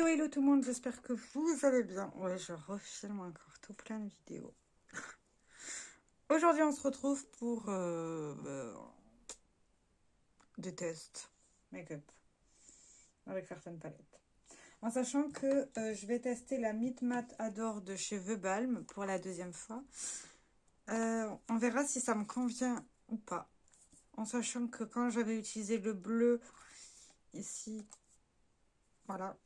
Hello, hello tout le monde, j'espère que vous allez bien. Ouais, je refilme encore tout plein de vidéos. Aujourd'hui, on se retrouve pour des tests make-up avec certaines palettes. En sachant que je vais tester la Meet Matte Adore de chez The Balm pour la deuxième fois. On verra si ça me convient ou pas. En sachant que quand j'avais utilisé le bleu ici, voilà,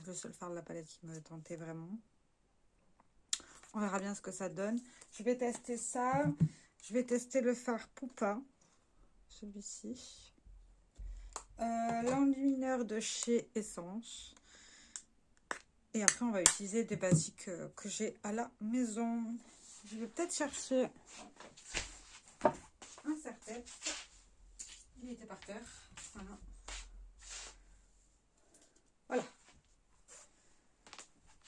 le seul fard de la palette qui me tentait vraiment. On verra bien ce que ça donne. Je vais tester ça. Je vais tester le fard Poupa, celui-ci. L'enlumineur de chez Essence. Et après, on va utiliser des basiques que j'ai à la maison. Je vais peut-être chercher un serre-tête. Il était par terre. Voilà. Voilà.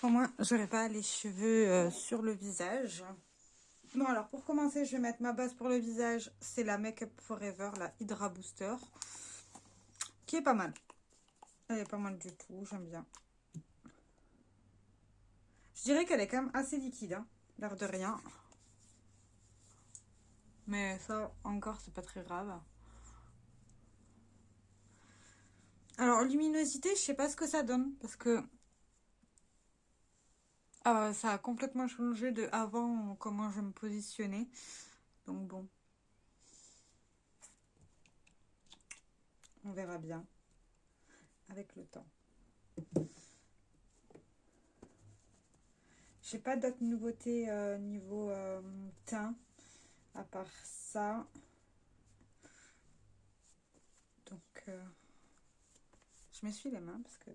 Au moins, je n'aurai pas les cheveux sur le visage. Bon, alors pour commencer, je vais mettre ma base pour le visage. C'est la Make Up Forever, la Hydra Booster. Qui est pas mal. Elle est pas mal du tout, j'aime bien. Je dirais qu'elle est quand même assez liquide, hein, l'air de rien. Mais ça, encore, c'est pas très grave. Alors, luminosité, je sais pas ce que ça donne. Parce que ça a complètement changé de avant comment je me positionnais. Donc bon. On verra bien. Avec le temps. J'ai pas d'autres nouveautés niveau teint. À part ça. Donc, je m'essuie les mains parce que...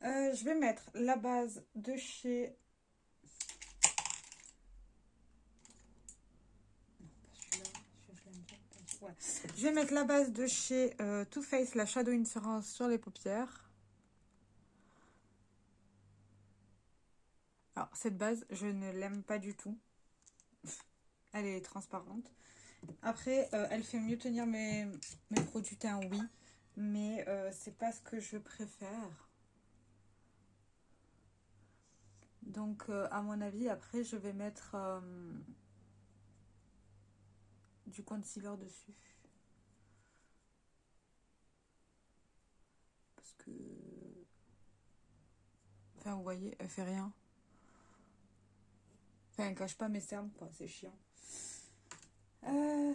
je vais mettre la base de chez... Ouais. Je vais mettre la base de chez Too Faced, la Shadow Insurance sur les paupières. Alors, cette base, je ne l'aime pas du tout. Elle est transparente. Après, elle fait mieux tenir mes produits teint, oui. Mais c'est pas ce que je préfère. Donc, à mon avis, après, je vais mettre du concealer dessus. Parce que... Enfin, vous voyez, elle fait rien. Enfin, elle cache pas mes cernes, quoi. C'est chiant.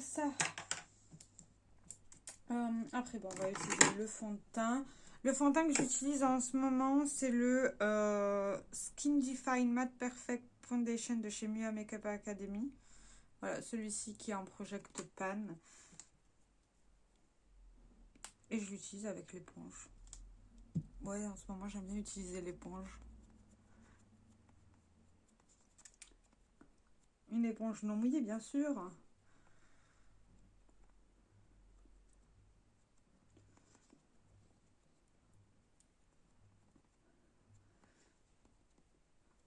Ça. Après, bon, on va utiliser le fond de teint. Le fond de teint que j'utilise en ce moment, c'est le Skin Define Matte Perfect Foundation de chez Mia Makeup Academy. Voilà, celui-ci qui est en Project Pan. Et je l'utilise avec l'éponge. Ouais, en ce moment, j'aime bien utiliser l'éponge. Une éponge non mouillée, bien sûr.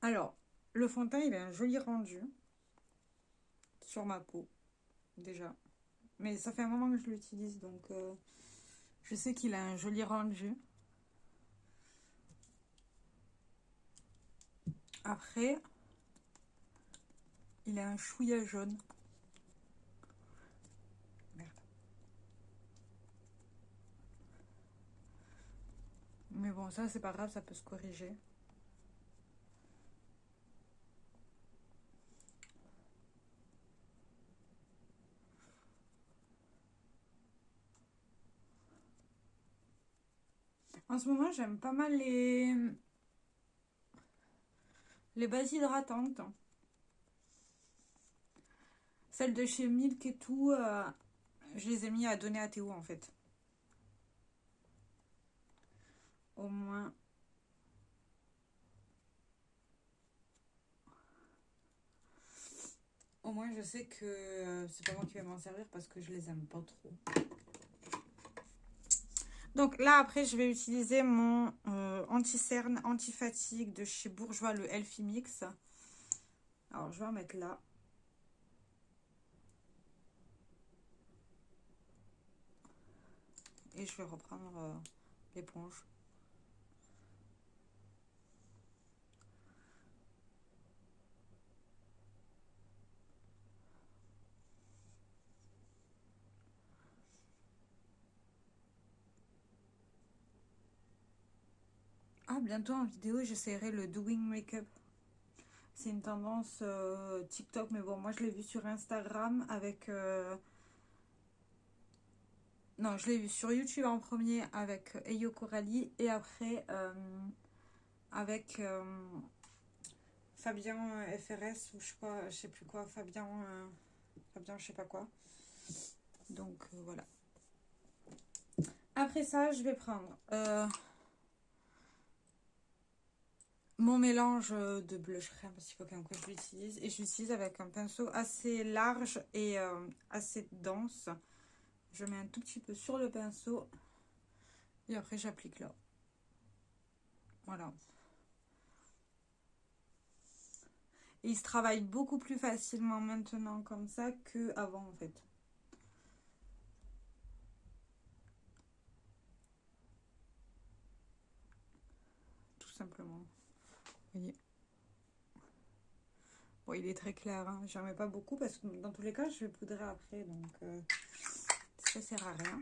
Alors, le fond de teint, il a un joli rendu sur ma peau, déjà. Mais ça fait un moment que je l'utilise, donc je sais qu'il a un joli rendu. Après, il a un chouïa jaune. Merde. Mais bon, ça, c'est pas grave, ça peut se corriger. En ce moment, j'aime pas mal les bases hydratantes. Celles de chez Milk et tout, je les ai mis à donner à Théo, en fait. Au moins... Au moins, je sais que c'est pas moi qui vais m'en servir parce que je les aime pas trop. Donc là, après, je vais utiliser mon anti-cerne, anti-fatigue de chez Bourjois, le Elfie Mix. Alors, je vais en mettre là. Et je vais reprendre l'éponge. Ah, bientôt en vidéo, j'essaierai le doing makeup. C'est une tendance TikTok, mais bon, moi je l'ai vu sur Instagram avec... Non, je l'ai vu sur YouTube en premier avec Eyo Coralie et après avec Fabien FRS ou je sais plus quoi, Fabien je sais pas quoi. Donc voilà. Après ça, je vais prendre mon mélange de blush crème parce qu'il faut quand même que je l'utilise. Et je l'utilise avec un pinceau assez large et assez dense. Je mets un tout petit peu sur le pinceau et après j'applique là. Voilà. Et il se travaille beaucoup plus facilement maintenant comme ça qu'avant en fait. Tout simplement. Vous voyez. Bon, il est très clair, hein. J'en mets pas beaucoup parce que dans tous les cas, je vais poudrer après, donc ça sert à rien.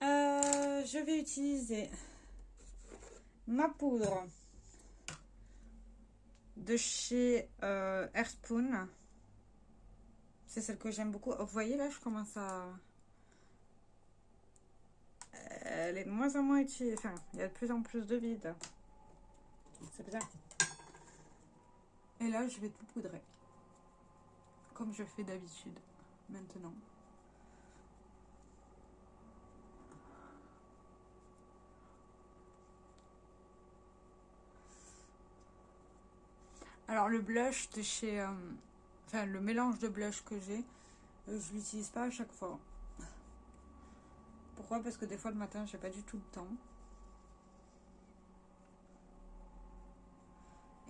Je vais utiliser ma poudre de chez Airspoon. C'est celle que j'aime beaucoup. Vous voyez là, je commence à... Elle est de moins en moins utilisée. Enfin, il y a de plus en plus de vide. C'est bien. Et là, je vais tout poudrer. Comme je fais d'habitude, maintenant. Alors, le blush de chez... enfin, le mélange de blush que j'ai, je l'utilise pas à chaque fois. Pourquoi? Parce que des fois, le matin, j'ai pas du tout le temps.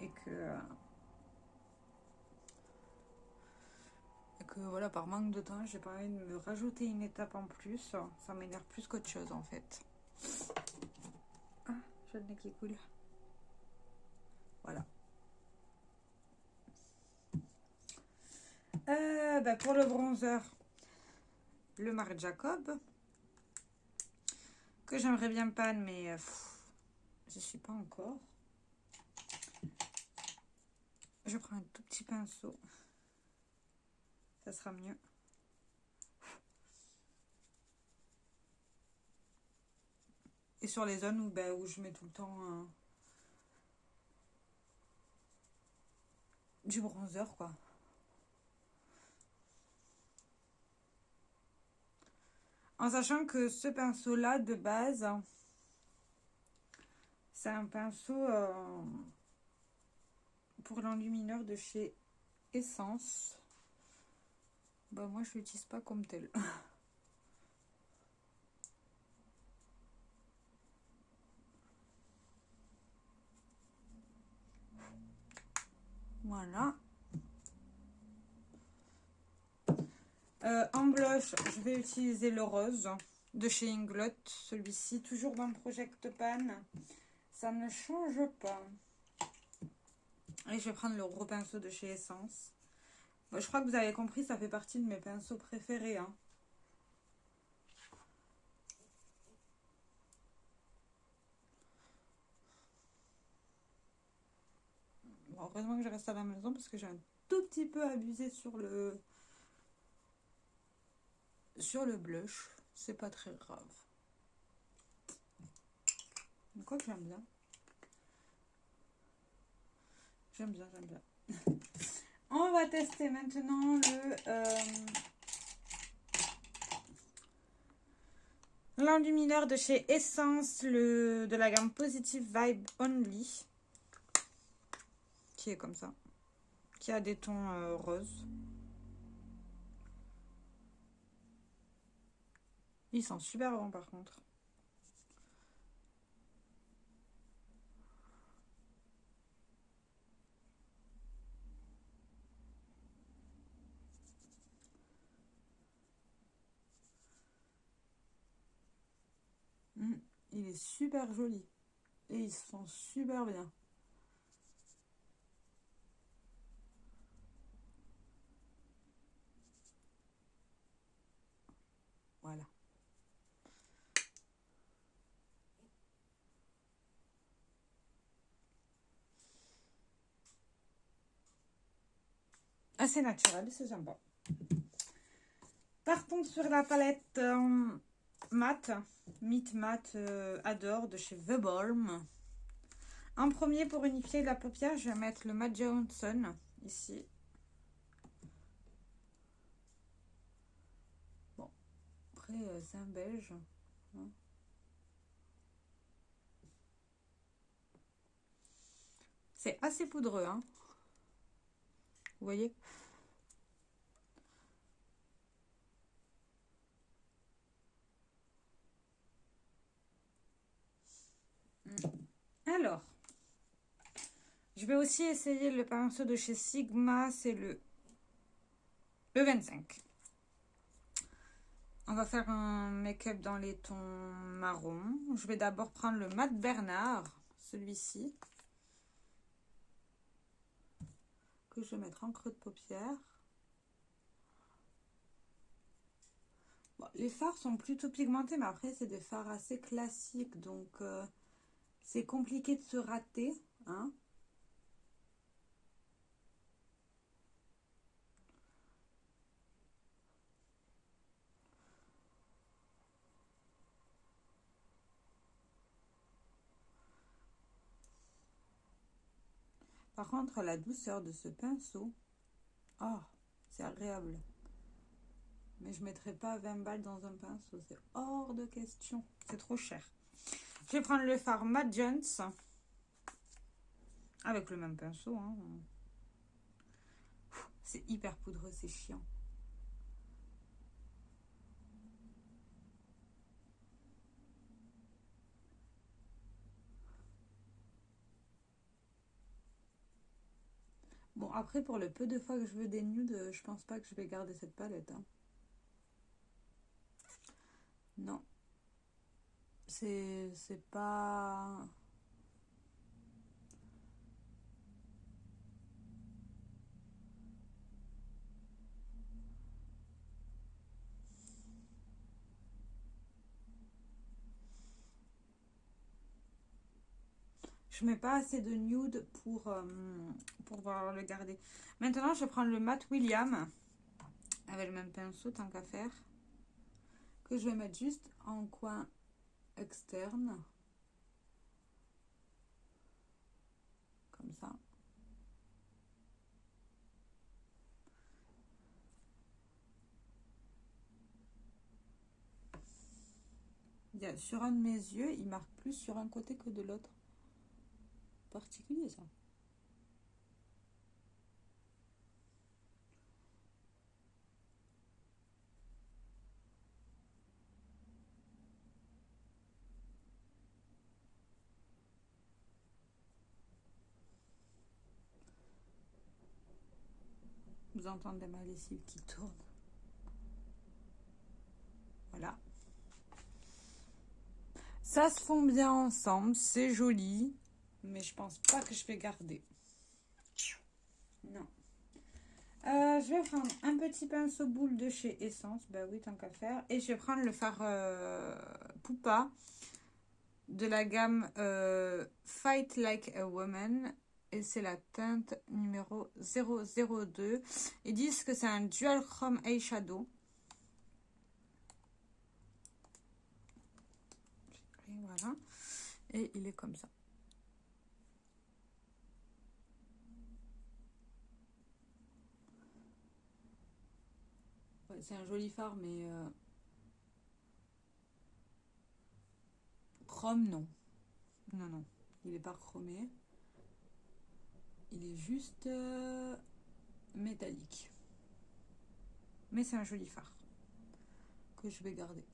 Et que voilà, par manque de temps, j'ai pas envie de me rajouter une étape en plus. Ça m'énerve plus qu'autre chose en fait. Ah, j'ai le nez qui coule. Voilà. Pour le bronzer, le Marc Jacob. Que j'aimerais bien pan, mais je suis pas encore. Je prends un tout petit pinceau. Ça sera mieux. Et sur les zones où je mets tout le temps du bronzer, quoi. En sachant que ce pinceau-là, de base, c'est un pinceau pour l'enlumineur de chez Essence. Bah moi, je l'utilise pas comme tel. Voilà. En blush, je vais utiliser le rose de chez Inglot. Celui-ci, toujours dans le Project Pan. Ça ne change pas. Et je vais prendre le gros pinceau de chez Essence. Bon, je crois que vous avez compris, ça fait partie de mes pinceaux préférés. Hein. Bon, heureusement que je reste à la maison parce que j'ai un tout petit peu abusé sur le blush. C'est pas très grave. Mais quoi que j'aime bien. J'aime bien, j'aime bien. On va tester maintenant l'enlumineur de chez Essence, de la gamme Positive Vibe Only. Qui est comme ça. Qui a des tons roses. Ils sont super bons par contre. Il est super joli. Et ils sont super bien. Voilà. assez naturel, c'est sympa. Partons sur la palette mat, Meet Matte Adore de chez The Balm. En premier, pour unifier la paupière, je vais mettre le Matt Johnson ici. Bon, après, c'est un beige. Hein. C'est assez poudreux, hein. Vous voyez? Alors, je vais aussi essayer le pinceau de chez Sigma, c'est le 25. On va faire un make-up dans les tons marron. Je vais d'abord prendre le Mat Bernard, celui-ci, que je vais mettre en creux de paupière. Bon, les fards sont plutôt pigmentés, mais après, c'est des fards assez classiques, donc c'est compliqué de se rater, hein. Par contre, la douceur de ce pinceau, oh, c'est agréable. Mais je ne mettrai pas 20 balles dans un pinceau, c'est hors de question, c'est trop cher. Je vais prendre le fard Matt Jones, avec le même pinceau, hein. C'est hyper poudreux, c'est chiant. Bon, après, pour le peu de fois que je veux des nudes, je pense pas que je vais garder cette palette, hein. Non. C'est pas... Je mets pas assez de nude pour pouvoir le garder. Maintenant, je vais prendre le Matt William, avec le même pinceau, tant qu'à faire, que je vais mettre juste en coin externe. Comme ça. Sur un de mes yeux, il marque plus sur un côté que de l'autre. Particulier, ça. Vous entendez ma lessive qui tourne. Voilà. Ça se fond bien ensemble, c'est joli, mais je pense pas que je vais garder. Non. Je vais prendre un petit pinceau boule de chez Essence, bah oui, tant qu'à faire. Et je vais prendre le fard Poupa de la gamme Fight Like a Woman. Et c'est la teinte numéro 002. Ils disent que c'est un dual chrome eyeshadow. Et voilà. Et il est comme ça. Ouais, c'est un joli fard, mais chrome, non. Non, non. Il n'est pas chromé. Il est juste métallique. Mais c'est un joli fard que je vais garder.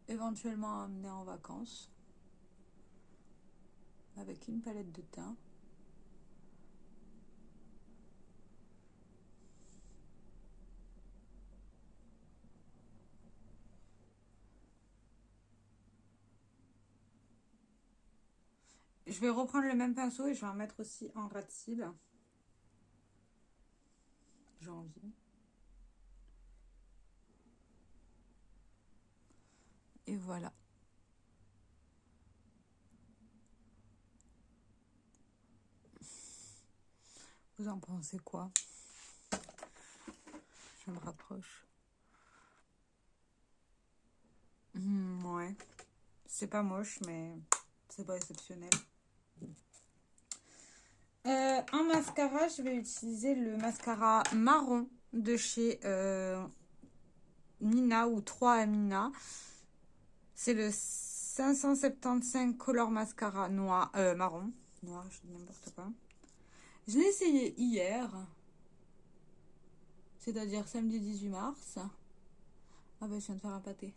Éventuellement amener en vacances avec une palette de teint. Je vais reprendre le même pinceau et je vais en mettre aussi en ras de cils. J'ai envie. Et voilà. Vous en pensez quoi? Je me rapproche. Ouais. C'est pas moche, mais c'est pas exceptionnel. En mascara, je vais utiliser le mascara marron de chez Mina ou 3 Amina. C'est le 575 Color Mascara noir, marron. Noir, je dis n'importe quoi. Je l'ai essayé hier. C'est-à-dire samedi 18 mars. Ah bah je viens de faire un pâté.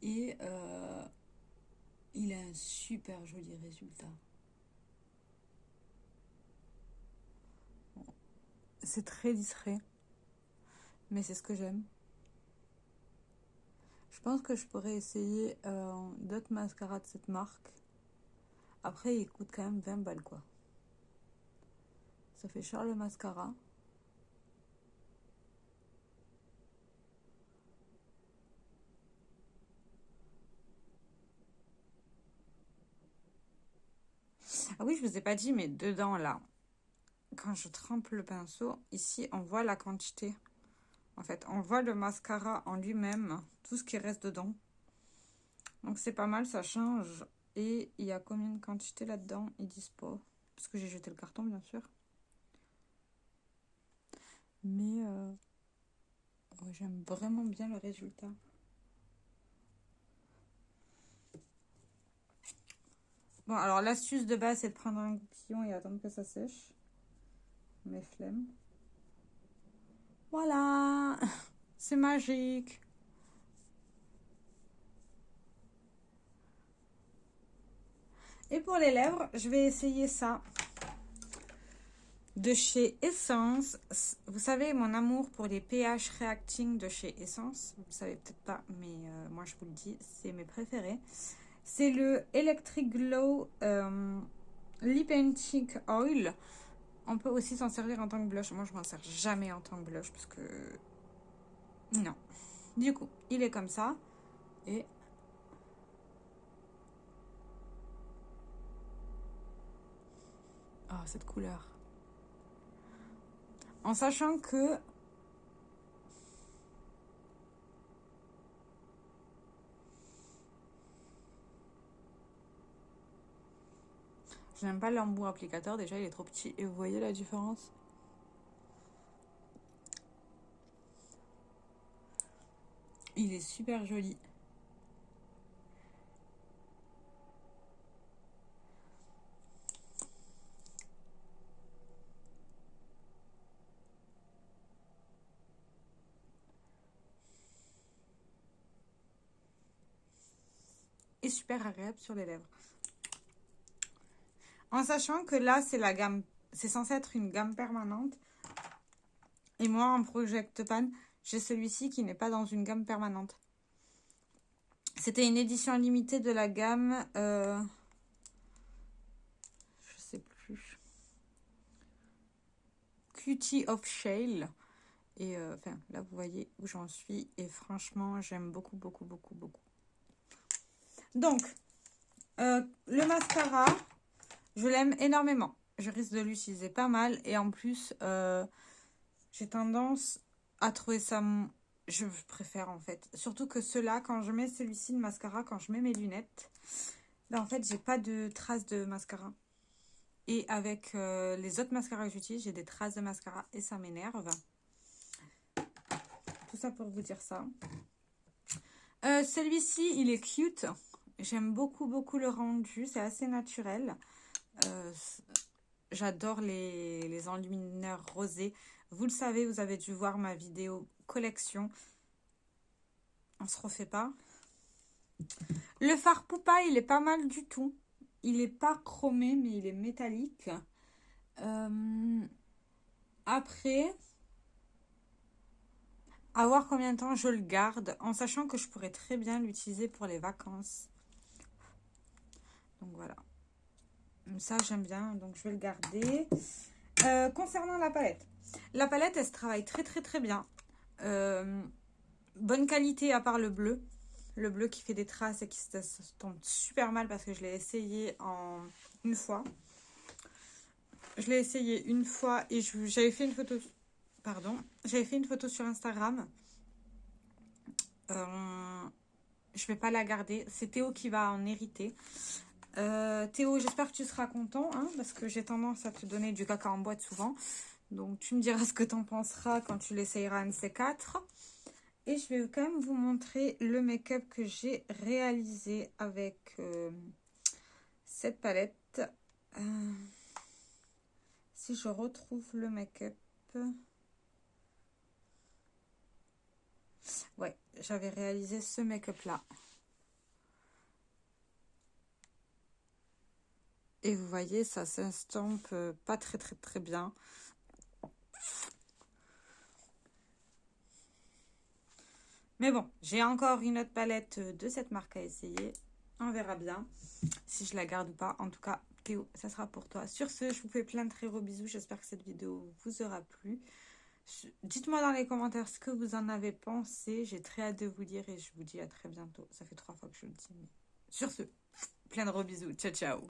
Et il a un super joli résultat. C'est très discret. Mais c'est ce que j'aime. Je pense que je pourrais essayer d'autres mascaras de cette marque. Après, il coûte quand même 20 balles, quoi. Ça fait cher le mascara. Ah oui, je vous ai pas dit, mais dedans, là, quand je trempe le pinceau, ici, on voit la quantité. En fait, on voit le mascara en lui-même, tout ce qui reste dedans. Donc, c'est pas mal, ça change. Et il y a combien de quantité là-dedans? Ils disent pas. Parce que j'ai jeté le carton, bien sûr. Mais ouais, j'aime vraiment bien le résultat. Bon, alors l'astuce de base, c'est de prendre un goupillon et attendre que ça sèche. Mes flemmes. Voilà, c'est magique. Et pour les lèvres, je vais essayer ça. De chez Essence. Vous savez, mon amour pour les pH Reacting de chez Essence. Vous ne savez peut-être pas, mais moi je vous le dis, c'est mes préférés. C'est le Electric Glow Lip and Cheek Oil. On peut aussi s'en servir en tant que blush. Moi, je m'en sers jamais en tant que blush parce que... Non. Du coup, il est comme ça. Et... oh, cette couleur. En sachant que... je n'aime pas l'embout applicateur. Déjà, il est trop petit. Et vous voyez la différence? Il est super joli. Et super agréable sur les lèvres. En sachant que là, c'est la gamme... c'est censé être une gamme permanente. Et moi, en Project Pan, j'ai celui-ci qui n'est pas dans une gamme permanente. C'était une édition limitée de la gamme... je sais plus. Cutie of Shale. Et enfin, là, vous voyez où j'en suis. Et franchement, j'aime beaucoup, beaucoup, beaucoup, beaucoup. Donc, le mascara, je l'aime énormément. Je risque de l'utiliser pas mal. Et en plus, j'ai tendance à trouver ça... je préfère en fait. Surtout que ceux-là, quand je mets celui-ci, le mascara, quand je mets mes lunettes, là en fait, j'ai pas de traces de mascara. Et avec les autres mascaras que j'utilise, j'ai des traces de mascara et ça m'énerve. Tout ça pour vous dire ça. Celui-ci, il est cute. J'aime beaucoup, beaucoup le rendu. C'est assez naturel. J'adore les enlumineurs rosés. Vous le savez, vous avez dû voir ma vidéo collection. On se refait pas. Le fard Poupa, il est pas mal du tout. Il est pas chromé, mais il est métallique. Après, à voir combien de temps je le garde, en sachant que je pourrais très bien l'utiliser pour les vacances. Donc voilà. Ça, j'aime bien, donc je vais le garder. Concernant la palette, elle se travaille très très très bien. Bonne qualité à part le bleu. Le bleu qui fait des traces et qui se tombe super mal parce que je l'ai essayé en une fois. Je l'ai essayé une fois et j'avais fait une photo. Pardon. J'avais fait une photo sur Instagram. Je vais pas la garder. C'est Théo qui va en hériter. Théo, j'espère que tu seras content, hein, parce que j'ai tendance à te donner du caca en boîte souvent. Donc, tu me diras ce que tu en penseras quand tu l'essayeras un de ces quatre. Et je vais quand même vous montrer le make-up que j'ai réalisé avec cette palette. Si je retrouve le make-up. Ouais, j'avais réalisé ce make-up là. Et vous voyez, ça s'estompe pas très bien. Mais bon, j'ai encore une autre palette de cette marque à essayer. On verra bien si je la garde ou pas. En tout cas, Théo, ça sera pour toi. Sur ce, je vous fais plein de très gros bisous. J'espère que cette vidéo vous aura plu. Dites-moi dans les commentaires ce que vous en avez pensé. J'ai très hâte de vous lire et je vous dis à très bientôt. Ça fait 3 fois que je le dis. Mais sur ce, plein de gros bisous. Ciao, ciao.